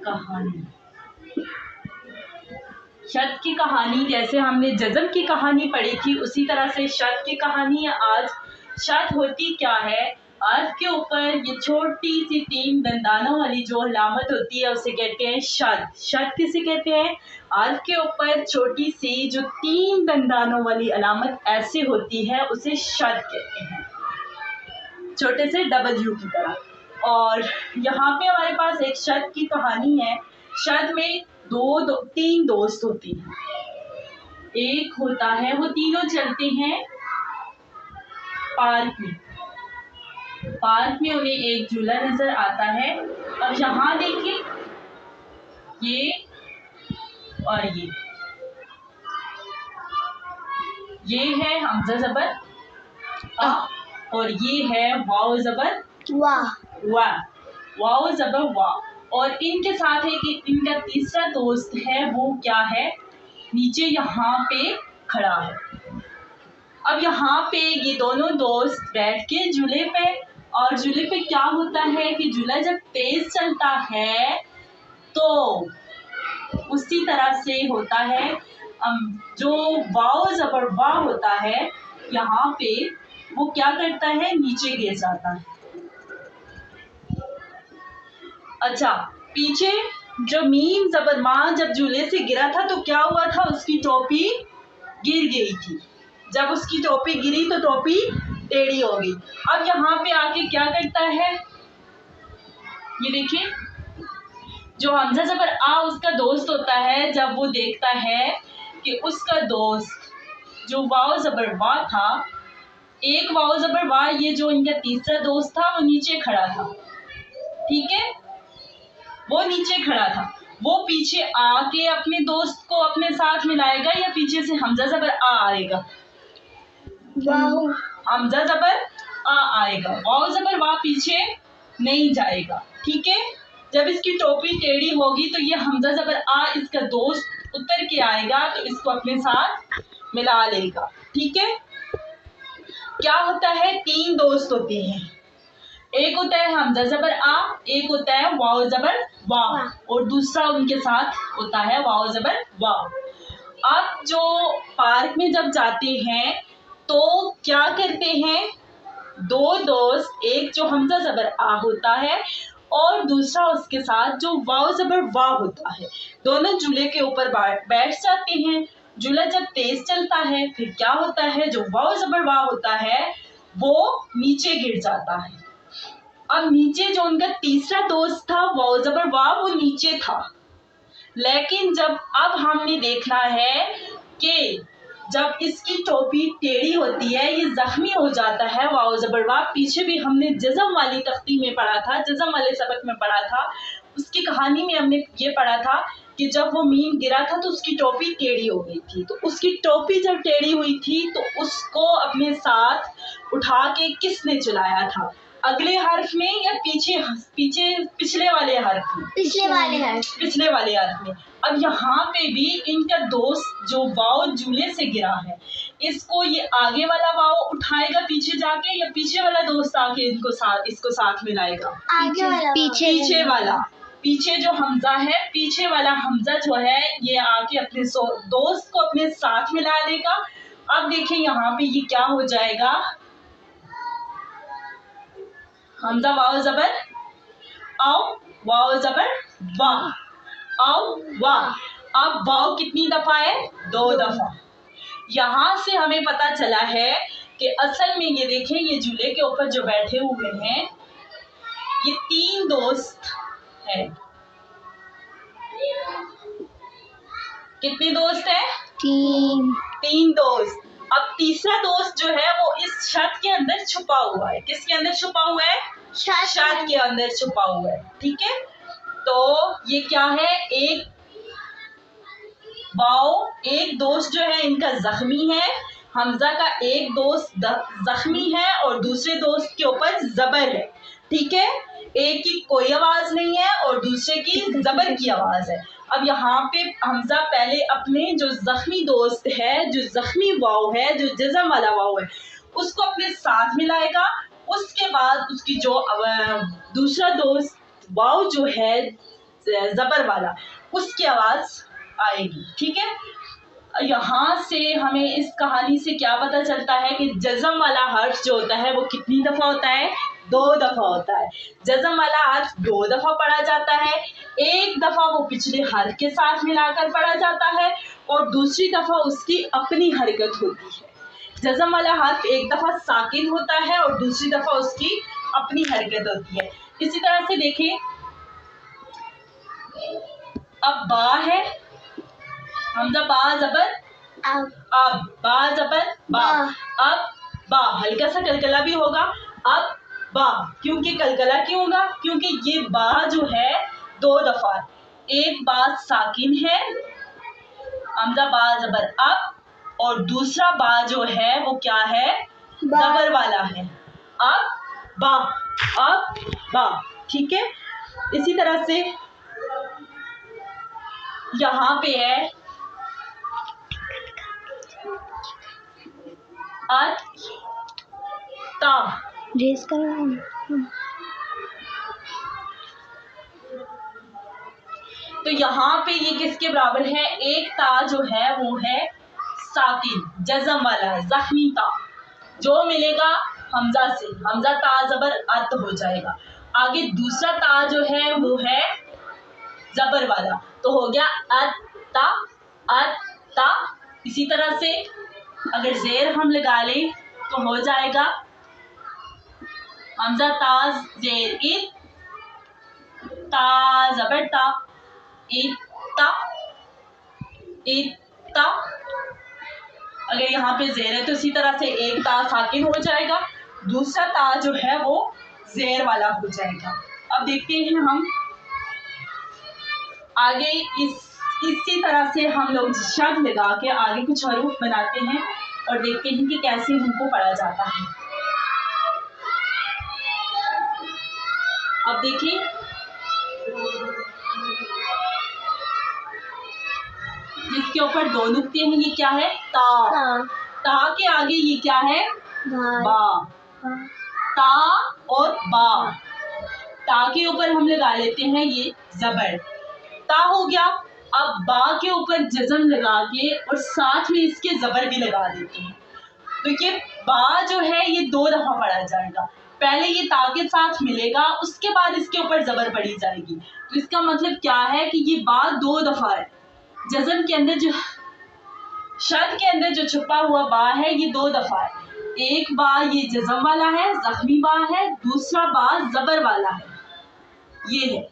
कहानी। शत की कहानी जैसे हमने जज़म की कहानी पढ़ी थी, उसी तरह से शत की कहानी है आज। शत होती क्या है? अर्थ के ऊपर ये छोटी सी 3 दंदानों वाली जो अलामत होती है उसे कहते हैं शत। शत किसे कहते हैं? अर्थ के ऊपर छोटी सी जो 3 दंदानों वाली अलामत ऐसे होती है उसे शत कहते हैं, छोटे से W की तरह। और यहाँ पे हमारे पास एक शत की कहानी है। शत में 3 दोस्त होते हैं। एक होता है, वो तीनों चलते हैं पार्क में। पार्क में उन्हें एक झूला नजर आता है। अब यहाँ देखिए, ये और ये है हमजा जबर अ और ये है वाव जबर वाह। वाव जबर वाह। और इनके साथ एक इनका तीसरा दोस्त है, वो क्या है? नीचे यहाँ पे खड़ा है। अब यहाँ पे ये दोनों दोस्त बैठ के झूले पे, और झूले पे क्या होता है कि झूला जब तेज चलता है तो उसी तरह से होता है। जो वाव जबर वाह होता है यहाँ पे, वो क्या करता है? नीचे गिर जाता है। अच्छा, पीछे जो मीम जबर माँ जब झूले से गिरा था तो क्या हुआ था? उसकी टोपी गिर गई थी। जब उसकी टोपी गिरी तो टोपी टेढ़ी हो गई। अब यहाँ पे आके क्या करता है? ये देखिए, जो हमजा जबर आ उसका दोस्त होता है, जब वो देखता है कि उसका दोस्त जो वाव जबर वाह था, एक वाव जबर वाह, ये जो इनका तीसरा दोस्त था वो नीचे खड़ा था, ठीक है, वो नीचे खड़ा था। वो पीछे आके अपने दोस्त को अपने साथ मिलाएगा या पीछे से हमजा जबर आ आएगा? हमजा जबर आ आएगा। वाव जबर वाह पीछे नहीं जाएगा, ठीक है। जब इसकी टोपी टेढ़ी होगी तो ये हमजा जबर आ इसका दोस्त उतर के आएगा तो इसको अपने साथ मिला लेगा, ठीक है। क्या होता है? 3 दोस्त होते हैं। एक होता है हमजा जबर आ, एक होता है वाव जबर वाह, और दूसरा उनके साथ होता है वाव जबर वाह। अब जो पार्क में जब जाते हैं तो क्या करते हैं? 2 दोस्त, एक जो हमजा जबर आ होता है और दूसरा उसके साथ जो वाव जबर वाह होता है, दोनों झूले के ऊपर बैठ जाते हैं। झूला जब तेज चलता है फिर क्या होता है? जो वाव जबर वाह होता है वो नीचे गिर जाता है। अब नीचे जो उनका तीसरा दोस्त था वाव जबर वाह, वो नीचे था, लेकिन जब अब हमने देखना है कि जब इसकी टोपी टेढ़ी होती है, ये जख्मी हो जाता है वाव जबर वाह। पीछे भी हमने जज़म वाली तख्ती में पढ़ा था, जज़म वाले सबक में पढ़ा था, उसकी कहानी में हमने ये पढ़ा था कि जब वो मीम गिरा था तो उसकी टोपी टेढ़ी हो गई थी। तो उसकी टोपी जब टेढ़ी हुई थी तो उसको अपने साथ उठा के किसने चलाया था? अगले हर्फ में या पिछले वाले हर्फ में? पिछले वाले हर्फ में। अब यहाँ पे भी इनका दोस्त जो वाव झूले से गिरा है, इसको ये आगे वाला वाव उठाएगा पीछे जाके, या पीछे वाला दोस्त आके इसको साथ मिलाएगा? पीछे वाला। पीछे जो हमजा है, पीछे वाला हमजा जो है ये आके अपने दोस्त को अपने साथ मिला लेगा। अब देखिए यहाँ पे ये क्या हो जाएगा? हमजा वाव जबर आओ, वाव जबर वाह, आओ वाह। अब वाव कितनी दफा है? 2 दफा। यहाँ से हमें पता चला है कि असल में ये देखें, ये झूले के ऊपर जो बैठे हुए हैं ये 3 दोस्त हैं। कितने दोस्त हैं? 3 दोस्त। अब तीसरा दोस्त जो है वो इस शत के अंदर छुपा हुआ है। किसके अंदर छुपा हुआ है? शत के अंदर छुपा हुआ है, ठीक है। तो ये क्या है? एक दोस्त जो है इनका जख्मी है, हमजा का एक दोस्त जख्मी है और दूसरे दोस्त के ऊपर जबर है, ठीक है। एक की कोई आवाज नहीं है और दूसरे की जबर की आवाज है। अब यहाँ पे हमजा पहले अपने जो जख्मी दोस्त है, जो जख्मी वाव है, जो जज़म वाला वाव है, उसको अपने साथ मिलाएगा। उसके बाद उसकी जो दूसरा दोस्त वाव जो है زبر والا، اس کی آواز آئے گی. ٹھیک ہے. یہاں سے ہمیں اس کہانی سے کیا پتہ چلتا ہے کہ جزم والا حرف جو ہوتا ہے وہ کتنی دفعہ ہوتا ہے؟ 2 دفعہ ہوتا ہے. جزم والا حرف 2 دفعہ پڑھا جاتا ہے. ایک دفعہ وہ پچھلے حرف کے ساتھ ملا کر پڑھا جاتا ہے اور دوسری دفعہ اس کی اپنی حرکت ہوتی ہے. جزم والا حرف ایک دفعہ ساکن ہوتا ہے اور دوسری دفعہ اس کی اپنی حرکت ہوتی ہے. اسی طرح سے دیکھیں، اب با ہے، حمزہ با زبر اب، با زبر با، اب با ہلکا سا کلکلا بھی ہوگا. اب با، کیونکہ کلکلا کیوں ہوگا؟ کیونکہ یہ با جو ہے 2 دفعہ، ایک با ساکن ہے حمزہ با زبر اب، اور دوسرا با جو ہے وہ کیا ہے؟ زبر والا ہے. اب با، اب با. ٹھیک ہے. اسی طرح سے یہاں پہ ہے تا. تو یہاں پہ یہ کس کے برابر ہے؟ ایک تا جو ہے وہ ہے ساکن، جزم والا ہے، زخمی تا. جو ملے گا حمزہ سے، حمزہ تا زبر ات ہو جائے گا. آگے دوسرا تا جو ہے وہ ہے زبر والا، تو ہو گیا ات تا، ات تا. اسی طرح سے اگر زیر ہم لگا لیں تو ہو جائے گا حمزہ تا زیر ات، تا زبر تا، اتا، اتا. اگر یہاں پہ زیر ہے تو اسی طرح سے ایک تا ساکن ہو جائے گا، دوسرا تا جو ہے وہ زیر والا ہو جائے گا. اب دیکھتے ہیں ہم آگے اسی طرح سے ہم لوگ شد لگا کے آگے کچھ حروف بناتے ہیں اور دیکھتے ہیں کہ کیسے ان کو پڑھا جاتا ہے. اب دیکھیں، جس کے اوپر 2 نقطے ہیں یہ کیا ہے؟ تا. تا کے آگے یہ کیا ہے؟ با. تا اور با، تا کے اوپر ہم لگا لیتے ہیں یہ زبر، تا ہو گیا. اب با کے اوپر جزم لگا کے اور ساتھ میں اس کے زبر بھی لگا دیتے ہیں. تو یہ با جو ہے یہ 2 دفعہ پڑھا جائے گا. پہلے یہ تا کے ساتھ ملے گا، اس کے بعد اس کے اوپر زبر پڑھی جائے گی. تو اس کا مطلب کیا ہے کہ یہ با 2 دفعہ ہے. جزم کے اندر جو، شد کے اندر جو چھپا ہوا با ہے یہ 2 دفعہ ہے. ایک با یہ جزم والا ہے، زخمی با ہے، دوسرا با زبر والا ہے. یہ ہے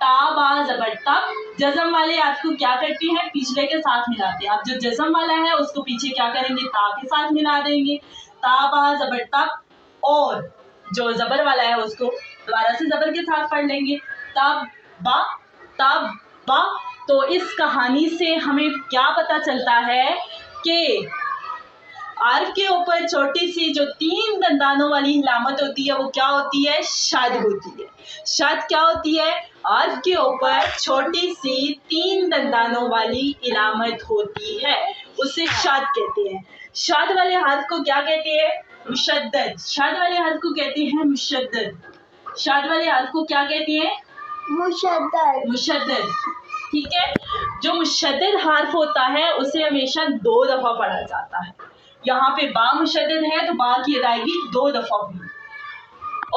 تا با زبر تب. جزم والے آپ کو کیا کرتے ہیں؟ پچھلے کے ساتھ ملاتے ہیں. اب جو جزم والا ہے اس کو پیچھے کیا کریں گے؟ تا کے ساتھ ملا دیں گے. تا با زبر تب، اور جو زبر والا ہے اس کو دوبارہ سے زبر کے ساتھ پڑھ لیں گے. تب با، تب با. تو اس کہانی سے ہمیں کیا پتہ چلتا ہے کہ حرف کے اوپر چھوٹی سی جو 3 دندانوں والی علامت ہوتی ہے وہ کیا ہوتی ہے؟ شد ہوتی ہے. شد کیا ہوتی ہے؟ حرف کے اوپر چھوٹی سی 3 دندانوں والی علامت ہوتی ہے، اسے شد کہتے ہیں. شد والے حرف کو کیا کہتے ہیں؟ مشدد. شد والے حرف کو کہتے ہیں مشدد. شد والے حرف کو کیا کہتے ہیں؟ مشدد. مشدد. ٹھیک ہے. جو مشدد حرف ہوتا ہے اسے ہمیشہ 2 دفعہ پڑھا جاتا ہے. یہاں پہ با مشدد ہے تو با کی ادائیگی 2 دفعہ ہوئی،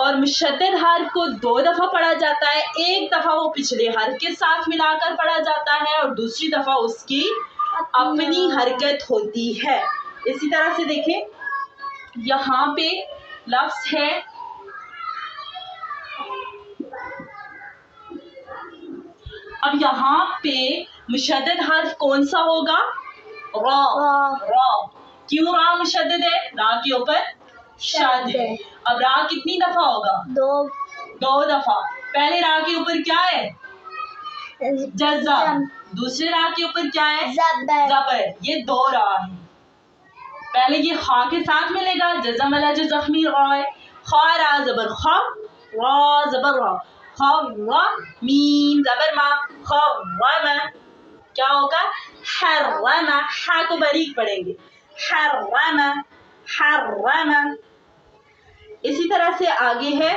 اور مشدد حرف کو 2 دفعہ پڑھا جاتا ہے. ایک دفعہ وہ پچھلے حرف کے ساتھ ملا کر پڑھا جاتا ہے اور دوسری دفعہ اس کی اپنی حرکت ہوتی ہے. اسی طرح سے دیکھیں، یہاں پہ لفظ ہے اب یہاں پہ مشدد حرف کون سا ہوگا؟ را. را. کیوں را مشدد ہے؟ را کے اوپر شد ہے. اب را کتنی دفعہ ہوگا؟ 2 دفعہ. پہلے را کے اوپر کیا ہے؟ جزم. دوسرے را کے اوپر کیا ہے؟ زبر. یہ 2 را ہے. پہلے یہ خا کے ساتھ ملے گا، جزم والا جو زخمی را ہے. خا را زبر خا، را زبر را، خا را. میم زبر ما، خا را ما. کیا ہوگا؟ حرم. ہا کو باریک پڑھیں گے، حرم، حرم. اسی طرح سے آگے ہے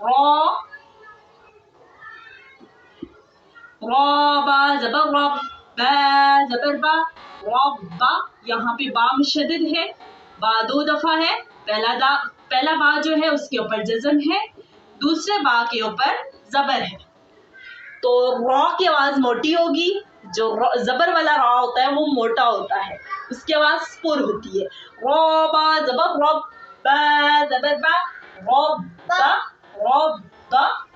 را रौबा ज़बर रब, बा ज़बर बा, रौबा। यहाँ पे बा मुशद्दद है, बा 2 दफा है। पहला बा जो है उसके ऊपर जज़म है, दूसरे बा के ऊपर ज़बर है, तो रॉ की आवाज मोटी होगी। जो जबर वाला रॉ होता है वो मोटा होता है, उसकी आवाज पुर होती है। रौबा ज़बर रब, बा ज़बर बा, रौबा रौबा।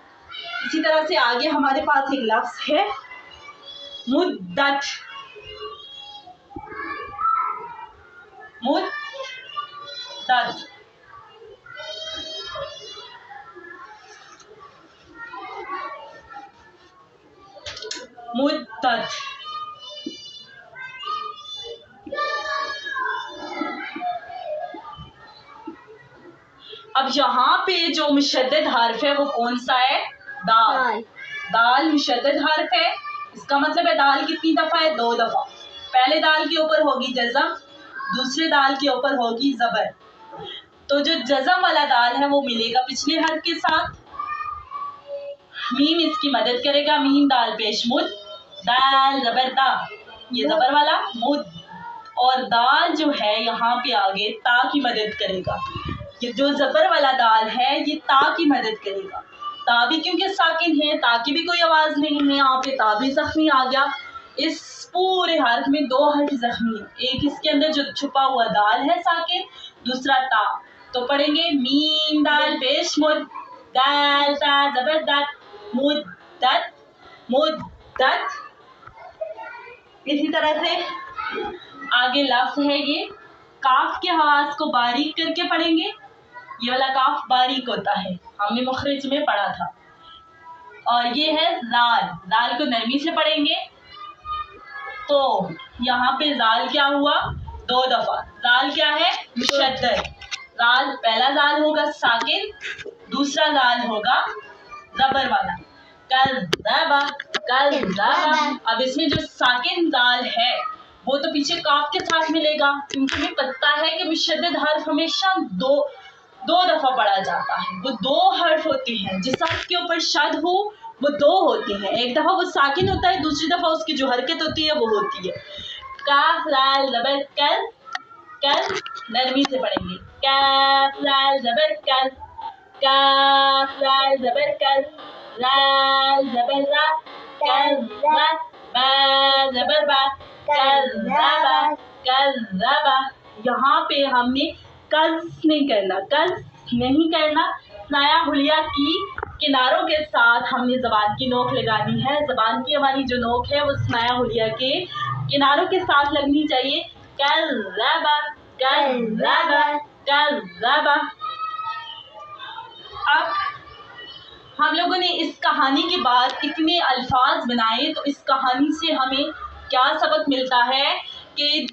इसी तरह से आगे हमारे पास एक लफ्ज है मुद्दत, मुद्दत। मुद्दत अब यहाँ पे जो मुशद्दद हर्फ है वो कौन सा है? दाल। दाल मुशद्दद हर्फ है, इसका मतलब है दाल कितनी दफा है? 2 दफा। पहले दाल के ऊपर होगी जज़म, दूसरे दाल के ऊपर होगी ज़बर। तो जो जज़म वाला दाल है वो मिलेगा पिछले हर्फ के साथ, मीम इसकी मदद करेगा, मीम दाल पेश मुद, दाल ज़बर दा, ये ज़बर वाला मुद। और दाल जो है यहाँ पे आगे ता की मदद करेगा, ये जो ज़बर वाला दाल है ये ता की मदद करेगा। ता भी क्योंकि साकिन है, ता की भी कोई आवाज़ नहीं है, यहाँ पे ता भी ज़ख्मी आ गया। इस पूरे हर्फ में 2 हर्फ ज़ख्मी है, एक इसके अंदर जो छुपा हुआ दाल है साकिन, दूसरा ता। तो पढ़ेंगे मीम दाल पेश मुद, दाल ता ज़बर दाल, मुद्दत मुद्दत। इसी तरह से आगे लफ्ज़ है ये, काफ के आवाज़ को बारीक करके पढ़ेंगे। ये वाला काफ बारीक होता है, हमने मुखरिज में पढ़ा था। और ये है जाल, जाल को नरमी से पढ़ेंगे। तो यहाँ पे जाल क्या हुआ? 2 दफा। जाल क्या है? मुशद्दद। जाल, पहला जाल होगा साकिन, दूसरा जाल होगा ज़बर वाला। कज़्ज़बा, कज़्ज़बा। अब इसमें जो साकिन जाल है वो तो पीछे काफ के साथ मिलेगा, क्योंकि हमें पता है कि मुशद्दद हर्फ हमेशा दो दफा पढ़ा जाता है। वो 2 हर्फ होते हैं, जिस हर्फ के ऊपर शद हो वो 2 होते हैं। एक दफा वो साकिन होता है, दूसरी दफा उसकी जो हरकत होती है वो होती है। काफ लाल ज़बर कल, कल नरमी से पढ़ेंगे। काफ लाल ज़बर कल, काफ लाल ज़बर कल, लाल ज़बर ला, कज़्ज़बा, बा ज़बर बा, कज़्ज़बा, कज़्ज़बा। यहाँ पे हमने कज़ नहीं करना, कज़ नहीं करना। स्नाया हुलिया की किनारों के साथ हमने ज़बान की नोक लगानी है। ज़बान की हमारी जो नोक है वो स्नाया हुलिया के किनारों के साथ लगनी चाहिए। कज़्ज़बा, कज़्ज़बा, कज़्ज़बा। अब हम लोगों ने इस कहानी के बाद इतने अल्फाज बनाए, तो इस कहानी से हमें क्या सबक मिलता है कि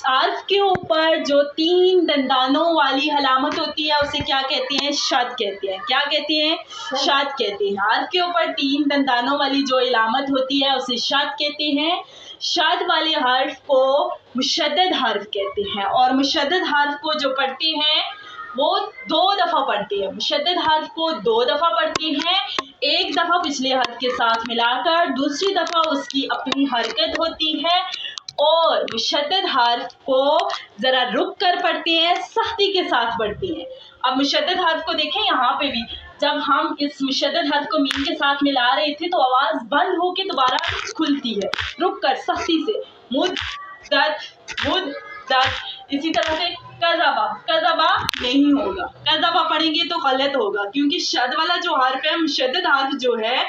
हर्फ के ऊपर जो 3 दंदानों वाली अलामत होती है उसे क्या कहते हैं? शद कहते हैं। क्या कहते हैं? शद कहते हैं। हर्फ के ऊपर 3 दंदानों वाली जो अलामत होती है उसे शद कहते हैं। शद वाले हर्फ को मुशद्दद हर्फ कहते हैं, और मुशद्दद हर्फ को जो पढ़ते हैं वो 2 दफा पढ़ते हैं। मुशद्दद हर्फ को 2 दफा पढ़ते हैं, एक दफा पिछले हर्फ के साथ मिलाकर, दूसरी दफा उसकी अपनी हरकत होती है। और मुशद्दद हर्फ को जरा रुक कर पढ़ते हैं, सख्ती के साथ पढ़ते हैं। अब मुशद्दद हर्फ को देखें, यहाँ पे भी जब हम इस मुशद्दद हर्फ को मीम के साथ मिला रहे थे तो आवाज बंद होके दोबारा खुलती है, रुक कर सख्ती से। मुद्दत, मुद्दत। इसी तरह से कज़बा, कज़बा नहीं होगा, कज़बा पढ़ेंगे तो गलत होगा, क्योंकि शद वाला जो हर्फ है, मुशद्दद हर्फ जो है,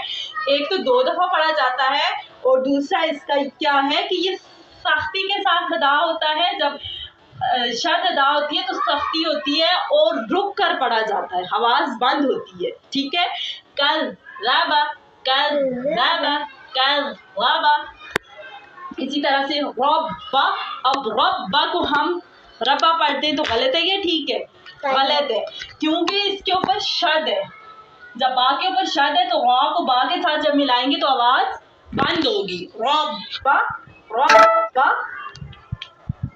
एक तो 2 दफा पढ़ा जाता है, और दूसरा इसका क्या है कि ये सख्ती के साथ अदा होता है। जब शद अदा होती है तो सख्ती होती है और रुक कर पढ़ा जाता है, आवाज बंद होती है। ठीक है, कज़बा, कज़बा, कज़बा। इसी तरह से रब्बा। अब रब्बा को हम रब्बा पढ़ते हैं तो गलत है या ठीक है? गलत है, क्योंकि इसके ऊपर शद है। जब बा के ऊपर शद है तो रा को बा के साथ जब मिलाएंगे तो आवाज बंद होगी। रब्बा, रब्बा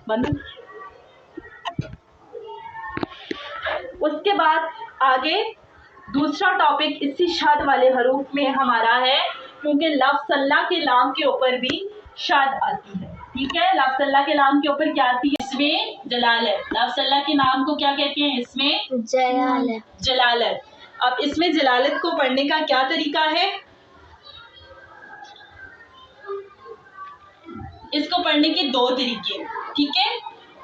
बंद। उसके बाद आगे दूसरा टॉपिक इसी शद वाले हरूफ में हमारा है کیونکہ لفظ اللہ کے لام کے اوپر بھی شد آتی ہے. ٹھیک ہے, لفظ اللہ کے نام کے اوپر کیا آتی ہے؟ اس میں جلالت. لفظ اللہ کے نام کو کیا کہتے ہیں؟ اس میں جلالت. اب اس میں جلالت کو پڑھنے کا کیا طریقہ ہے؟ اس کو پڑھنے کے دو طریقے. ٹھیک ہے,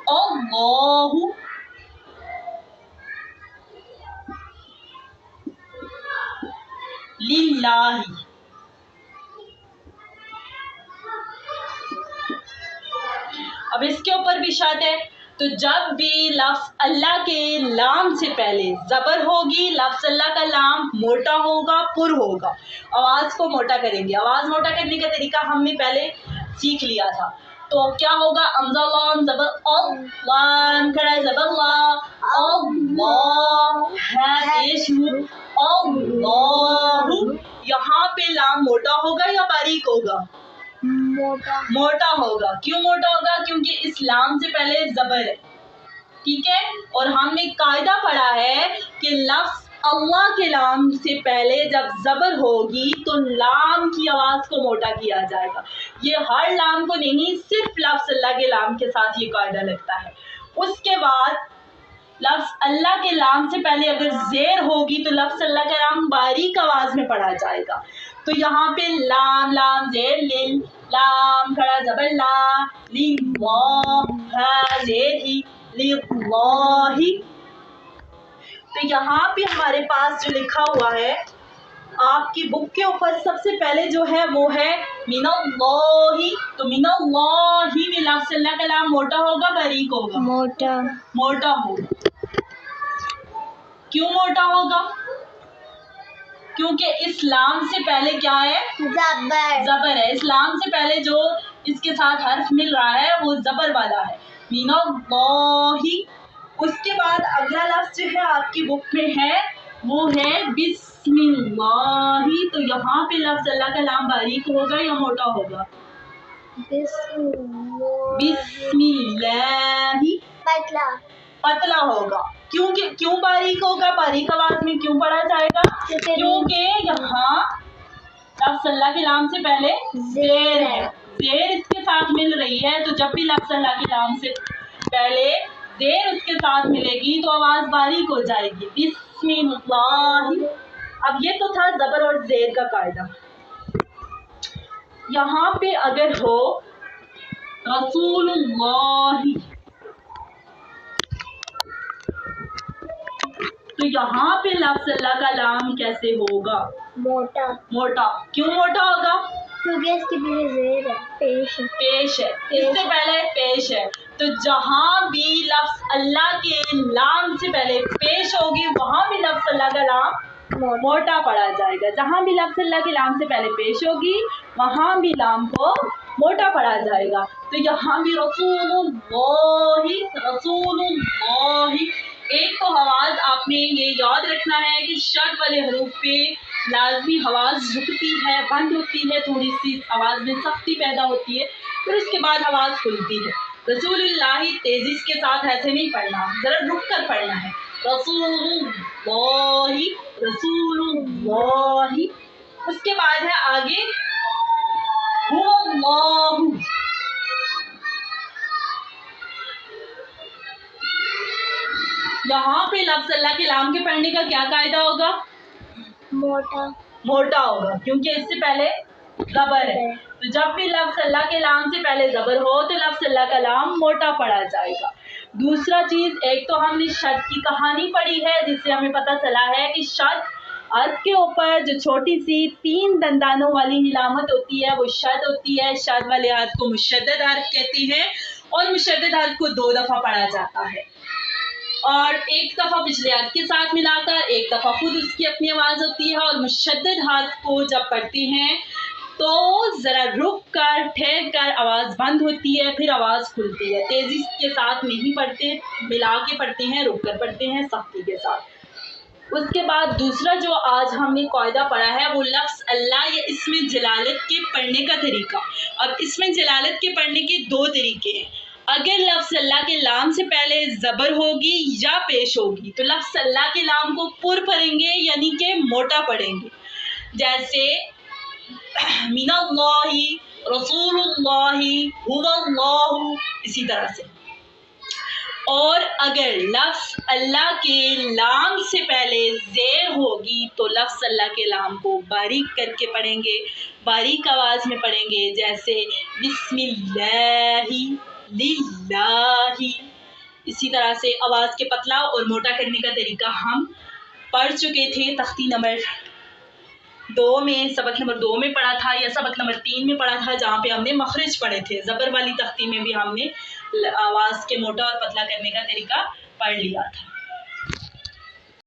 اللہ للہ. اب اس کے اوپر بھی شرط ہے. تو جب بھی لفظ اللہ کے لام سے پہلے زبر ہوگی, لفظ اللہ کا لام موٹا ہوگا, پر ہوگا, آواز کو موٹا کریں گے. آواز موٹا کرنے کا طریقہ ہم نے پہلے سیکھ لیا تھا. تو کیا ہوگا؟ حمزہ لام زبر ال, لام کھڑا زبر لا, اللہ ہے پیش اللہ. یہاں پہ لام موٹا ہوگا یا باریک ہوگا؟ موٹا ہوگا. کیوں موٹا ہوگا؟ کیونکہ اس لام سے پہلے زبر ہے. ٹھیک ہے, اور ہم نے قاعدہ پڑھا ہے کہ لفظ اللہ کے لام سے پہلے جب زبر ہوگی تو لام کی آواز کو موٹا کیا جائے گا. یہ ہر لام کو نہیں, صرف لفظ اللہ کے لام کے ساتھ یہ قاعدہ لگتا ہے. اس کے بعد لفظ اللہ کے لام سے پہلے اگر زیر ہوگی تو لفظ اللہ کا لام باریک آواز میں پڑھا جائے گا. تو یہاں پہ لام لام زیر لل, لام کھڑا زبر لا, للہ زیر ہی للہ. تو یہاں پہ ہمارے پاس جو لکھا ہوا ہے آپ کی بک کے اوپر, سب سے پہلے جو ہے وہ ہے من اللہ. تو من اللہ میں لفظ اللہ کا لام موٹا ہوگا باریک ہوگا؟ موٹا ہوگا. کیوں موٹا ہوگا؟ کیونکہ اس لام سے پہلے کیا ہے؟ زبر ہے. اس لام سے پہلے جو اس کے ساتھ حرف مل رہا ہے وہ زبر والا ہے, من اللہ. اس کے بعد اگلا لفظ جو ہے آپ کی بک میں ہے وہ ہے بسم اللہ. تو یہاں پہ لفظ اللہ کا لام باریک ہوگا یا موٹا ہوگا؟ بسم اللہ پتلا ہوگا. کیوں باریک ہوگا؟ باریک آواز میں کیوں پڑھا جائے گا؟ کیونکہ یہاں لفظ اللہ کے لام سے پہلے زیر ہے, زیر اس کے ساتھ مل رہی ہے. تو جب بھی لفظ اللہ کے لام سے پہلے زیر اس کے ساتھ ملے گی تو آواز باریک ہو جائے گی. بسم اللہ. اب یہ تو تھا زبر اور زیر کا قاعدہ. یہاں پہ اگر ہو رسول اللہ, تو یہاں پہ لفظ اللہ کا لام کیسے ہوگا؟ موٹا. کیوں موٹا ہوگا؟ کیونکہ اس کے پیچھے زیر ہے, پیش ہے. اس سے پہلے پیش ہے. تو جہاں بھی لفظ اللہ کے لام سے پہلے پیش ہوگی وہاں بھی لفظ اللہ کا لام موٹا پڑھا جائے گا. جہاں بھی لفظ اللہ کے لام سے پہلے پیش ہوگی وہاں بھی لام کو موٹا پڑھا جائے گا. تو یہاں بھی رسول اللہ, رسول اللہ. ایک تو آواز آپ نے یہ یاد رکھنا ہے کہ شد والے حروف پہ لازمی آواز رکتی ہے, بند ہوتی ہے, تھوڑی سی آواز میں سختی پیدا ہوتی ہے, پھر اس کے بعد آواز کھلتی ہے. رسول اللہ تیزی کے ساتھ ایسے نہیں پڑھنا, ذرا رک کر پڑھنا ہے. رسول اللہ, رسول اللہ. اس کے بعد ہے آگے هو اللہ. یہاں پہ لفظ اللہ کے لام کے پڑھنے کا کیا قاعدہ ہوگا؟ موٹا ہوگا, کیونکہ اس سے پہلے زبر ہے. تو جب بھی لفظ اللہ کے لام سے پہلے زبر ہو تو لفظ اللہ کا لام موٹا پڑھا جائے گا. دوسرا چیز, ایک تو ہم نے شد کی کہانی پڑھی ہے جس سے ہمیں پتہ چلا ہے کہ شد حرف کے اوپر جو چھوٹی سی 3 دندانوں والی علامت ہوتی ہے وہ شد ہوتی ہے. شد والے حرف کو مشدد حرف کہتے ہیں اور مشدد حرف کو 2 دفعہ پڑھا جاتا ہے, اور ایک دفعہ پچھلے حرف کے ساتھ ملا کر, ایک دفعہ خود اس کی اپنی آواز ہوتی ہے. اور مشدد حرف کو جب پڑھتے ہیں تو ذرا رک کر ٹھہر کر آواز بند ہوتی ہے, پھر آواز کھلتی ہے. تیزی کے ساتھ نہیں پڑھتے, ملا کے پڑھتے ہیں, رک کر پڑھتے ہیں, سختی کے ساتھ. اس کے بعد دوسرا جو آج ہم نے قاعدہ پڑھا ہے وہ لفظ اللہ یا اسم جلالت کے پڑھنے کا طریقہ. اب اسم جلالت کے پڑھنے کے 2 طریقے ہیں. اگر لفظ اللہ کے لام سے پہلے زبر ہوگی یا پیش ہوگی تو لفظ اللہ کے لام کو پر پڑھیں گے, یعنی کہ موٹا پڑھیں گے. جیسے मिनल्लाहि रसूलुल्लाहि हुवल्लाहु, इसी तरह से। और अगर लफ्ज़ अल्लाह के लाम से पहले ज़ेर होगी तो लफ्ज़ अल्लाह के लाम को बारीक करके पढ़ेंगे, बारीक आवाज़ में पढ़ेंगे, जैसे बिस्मिल्लाहि लिल्लाहि। इसी तरह से आवाज़ के पतला और मोटा करने का तरीका हम पढ़ चुके थे तख्ती नंबर 2 में, सबक नंबर 2 में पढ़ा था, या सबक नंबर 3 में पढ़ा था, जहाँ पे हमने मखरज पढ़े थे। ज़बर वाली तख्ती में भी हमने आवाज़ के मोटा और पतला करने का तरीका पढ़ लिया था।